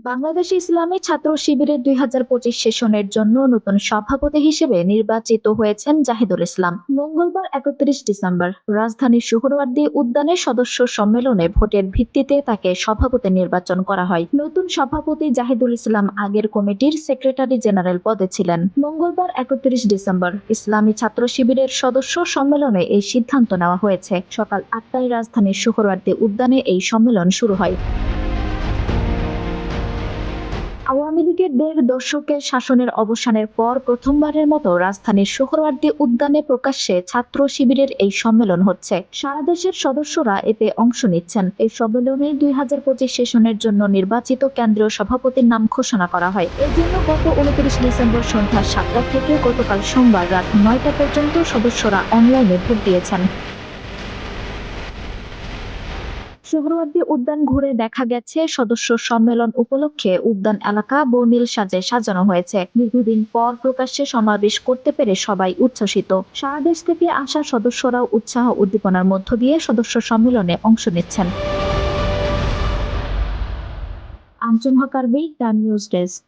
বাংলাদেশ ইসলামী ছাত্র শিবিরের ২০২৫ সেশনের জন্য নতুন সভাপতি হিসেবে নির্বাচিত হয়েছেন জাহিদুল ইসলাম। মঙ্গলবার ৩১ ডিসেম্বর রাজধানীর সোহরাওয়ার্দী উদ্যানে সদস্য সম্মেলনে ভোটের ভিত্তিতে তাকে সভাপতি নির্বাচন করা হয়। নতুন সভাপতি জাহিদুল ইসলাম আগের কমিটির সেক্রেটারি জেনারেল পদে ছিলেন। মঙ্গলবার ৩১ ডিসেম্বর ইসলামী ছাত্র শিবিরের সদস্য সম্মেলনে এই সিদ্ধান্ত নেওয়া হয়েছে। সকাল ৮টায় রাজধানীর সোহরাওয়ার্দী উদ্যানে এই সম্মেলন শুরু হয়। আওয়ামী লীগের ১.৫ দশকের শাসনের অবসানের পর প্রথমবারের মতো রাজধানীর সোহরাওয়ার্দী উদ্যানে প্রকাশ্যে ছাত্র শিবিরের এই সম্মেলন হচ্ছে। সারা দেশের সদস্যরা এতে অংশ নিচ্ছেন। এই সম্মেলনে ২০২৫ সেশনের জন্য নির্বাচিত কেন্দ্রীয় সভাপতির নাম ঘোষণা করা হয়। এর জন্য গত ২৯ ডিসেম্বর সন্ধ্যা ৭টা থেকে গতকাল সোমবার রাত ৯টা পর্যন্ত সদস্যরা অনলাইনে ভোট দিয়েছেন। সোহরাওয়ার্দী উদ্যান ঘুরে দেখা গেছে, সদস্য সম্মেলন উপলক্ষে উদ্যান এলাকা বর্ণিল সাজে সাজানো হয়েছে। দীর্ঘদিন পর প্রকাশ্যে সমাবেশ করতে পেরে সবাই উচ্ছ্বসিত। সারা দেশ থেকে আসা সদস্যরাও উৎসাহ উদ্দীপনার মধ্য দিয়ে সদস্য সম্মেলনে অংশ নিচ্ছেন। আঞ্জুম হক আরবি, টাইম নিউজ ডেস্ক।